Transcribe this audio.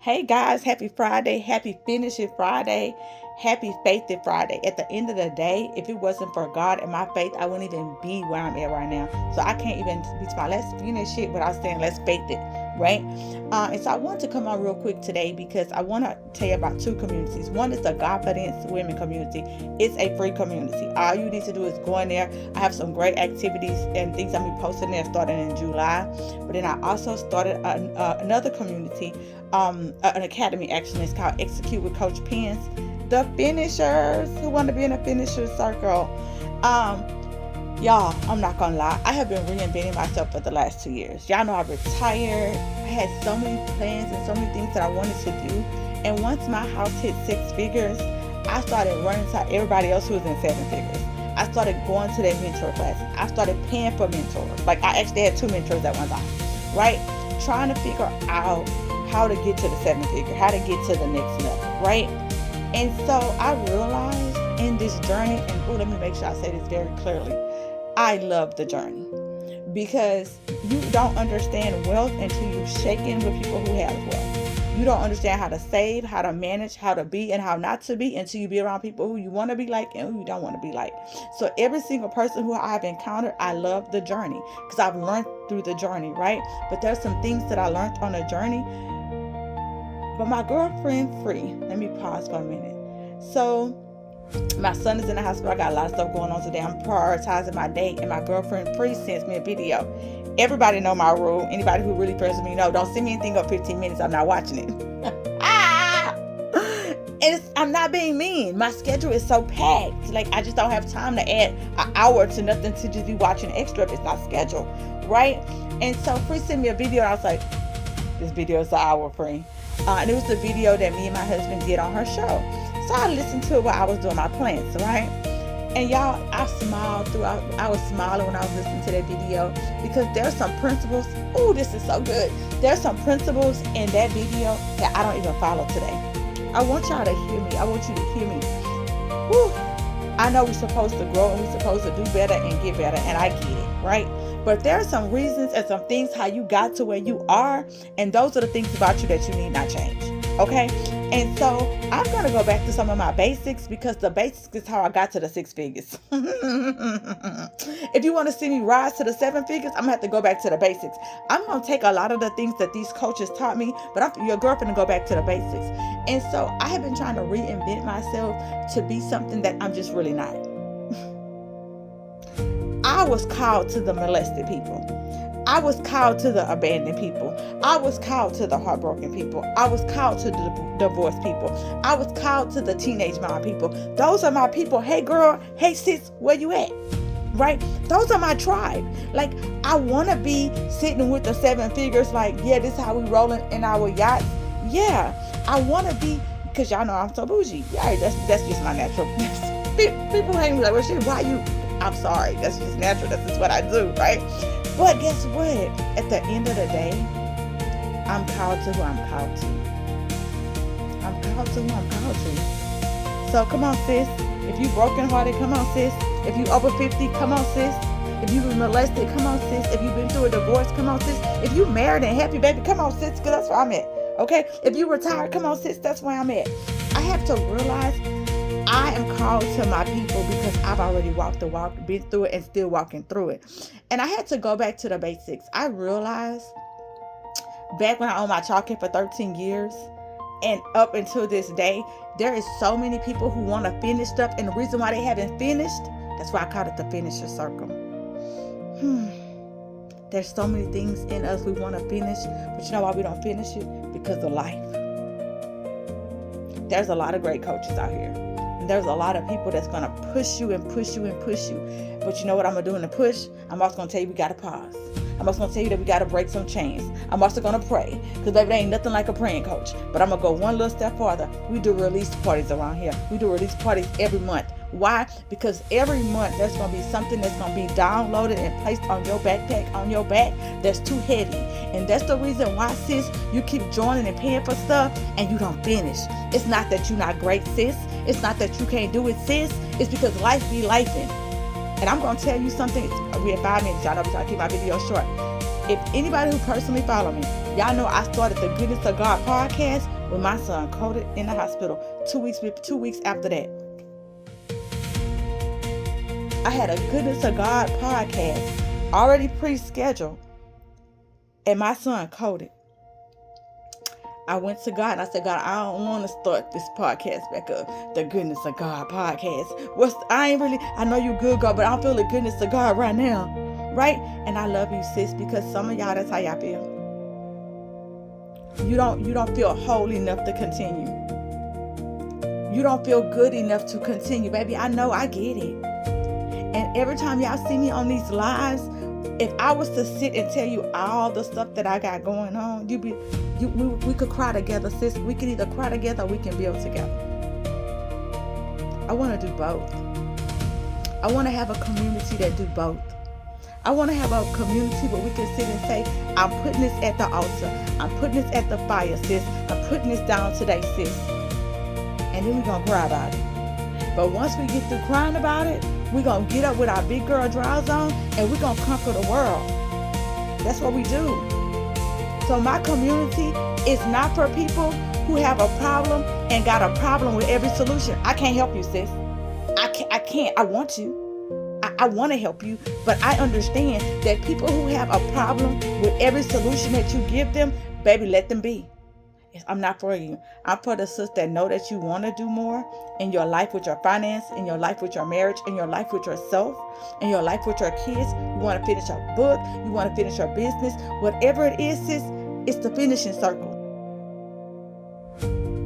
Hey guys, happy Friday, happy finishing Friday, happy faithful Friday. At the end of the day, if it wasn't for God and my faith, I wouldn't even be where I'm at right now. So I can't even be smart. Let's finish it without saying let's faith it, right? And so I want to come on real quick today because I want to tell you about two communities. One is the Godfidence women community. It's a free community. All you need to do is go in there. I have some great activities and things I'm going to be posting there starting in July. But then I also started another community, an academy actually. It's called Execute with Coach Pence. The finishers who want to be in a finisher circle. Y'all, I'm not gonna lie, I have been reinventing myself for the last 2 years. Y'all know I retired. I had so many plans and so many things that I wanted to do. And once my house hit 6 figures, I started running to everybody else who was in 7 figures. I started going to their mentor classes. I started paying for mentors. Like, I actually had 2 mentors at one time, right? Trying to figure out how to get to the 7 figure, how to get to the next level, right? And so I realized in this journey, and let me make sure I say this very clearly, I love the journey, because you don't understand wealth until you shake in with people who have wealth. You don't understand how to save, how to manage, how to be, and how not to be until you be around people who you want to be like and who you don't want to be like. So every single person who I've encountered, I love the journey because I've learned through the journey, right? But there's some things that I learned on the journey. But my girlfriend, Free, let me pause for a minute. So my son is in the hospital. I got a lot of stuff going on today. I'm prioritizing my day, and my girlfriend Free sends me a video. Everybody know my rule. Anybody who really pressures me, know, don't send me anything up 15 minutes. I'm not watching it. And I'm not being mean. My schedule is so packed. Like, I just don't have time to add an hour to nothing to just be watching extra if it's not scheduled, right? And so Free sent me a video, and I was like, this video is an hour, Free. And it was the video that me and my husband did on her show. So I listened to it while I was doing my plants, right? And y'all, I smiled throughout. I was smiling when I was listening to that video because there's some principles. Oh, this is so good. There's some principles in that video that I don't even follow today. I want y'all to hear me. I want you to hear me. Whew. I know we're supposed to grow and we're supposed to do better and get better, and I get it, right? But there are some reasons and some things how you got to where you are, and those are the things about you that you need not change, okay? And so I'm going to go back to some of my basics because the basics is how I got to the 6 figures. If you want to see me rise to the 7 figures, I'm going to have to go back to the basics. I'm going to take a lot of the things that these coaches taught me, but I'm your girlfriend to go back to the basics. And so I have been trying to reinvent myself to be something that I'm just really not. I was called to the molested people. I was called to the abandoned people. I was called to the heartbroken people. I was called to the divorced people. I was called to the teenage mom people. Those are my people. Hey girl, hey sis, where you at? Right? Those are my tribe. Like, I want to be sitting with the 7 figures like, yeah, this is how we rolling in our yachts. Yeah, I want to be, because y'all know I'm so bougie. Yeah, that's just my natural. People hate me like, well, shit, why you? I'm sorry. That's just natural. That's just what I do, right? But guess what? At the end of the day, I'm called to who I'm called to. I'm called to who I'm called to. So come on, sis. If you brokenhearted, come on, sis. If you over 50, come on, sis. If you been molested, come on, sis. If you've been through a divorce, come on, sis. If you married and happy, baby, come on, sis, because that's where I'm at. Okay? If you retired, come on, sis, that's where I'm at. I have to realize I am called to my people because I've already walked the walk, been through it, and still walking through it. And I had to go back to the basics. I realized back when I owned my childcare for 13 years and up until this day, there is so many people who want to finish stuff. And the reason why they haven't finished, that's why I called it the finisher circle. There's so many things in us we want to finish, but you know why we don't finish it? Because of life. There's a lot of great coaches out here. There's a lot of people that's going to push you and push you and push you. But you know what I'm going to do in the push? I'm also going to tell you we got to pause. I'm also going to tell you that we got to break some chains. I'm also going to pray. Because baby, there ain't nothing like a praying coach. But I'm going to go one little step farther. We do release parties around here. We do release parties every month. Why? Because every month there's going to be something that's going to be downloaded and placed on your backpack, on your back, that's too heavy. And that's the reason why, sis, you keep joining and paying for stuff and you don't finish. It's not that you're not great, sis. It's not that you can't do it, sis. It's because life be lifing. And I'm going to tell you something. We have 5 minutes. Y'all know I'm trying to keep my video short. If anybody who personally follow me, y'all know I started the Goodness of God podcast with my son coded in the hospital 2 weeks after that. I had a Goodness of God podcast already pre-scheduled, and my son coded. I went to God and I said, God, I don't want to start this podcast back up. The Goodness of God podcast. I know you good, God, but I don't feel the goodness of God right now. Right? And I love you, sis, because some of y'all, that's how y'all feel. You don't feel holy enough to continue. You don't feel good enough to continue. Baby, I know, I get it. And every time y'all see me on these lives, if I was to sit and tell you all the stuff that I got going on, we could cry together, sis. We can either cry together or we can build together. I want to do both. I want to have a community that do both. I want to have a community where we can sit and say, I'm putting this at the altar. I'm putting this at the fire, sis. I'm putting this down today, sis. And then we're going to cry about it. But once we get through crying about it, we're going to get up with our big girl drawers on and we're going to conquer the world. That's what we do. So my community is not for people who have a problem and got a problem with every solution. I can't help you, sis. I can't. I want to. I want to help you, but I understand that people who have a problem with every solution that you give them, baby, let them be. I'm not for you. I'm for the sis that know that you want to do more in your life with your finance, in your life with your marriage, in your life with yourself, in your life with your kids. You want to finish your book. You want to finish your business. Whatever it is, sis, it's the finishing circle.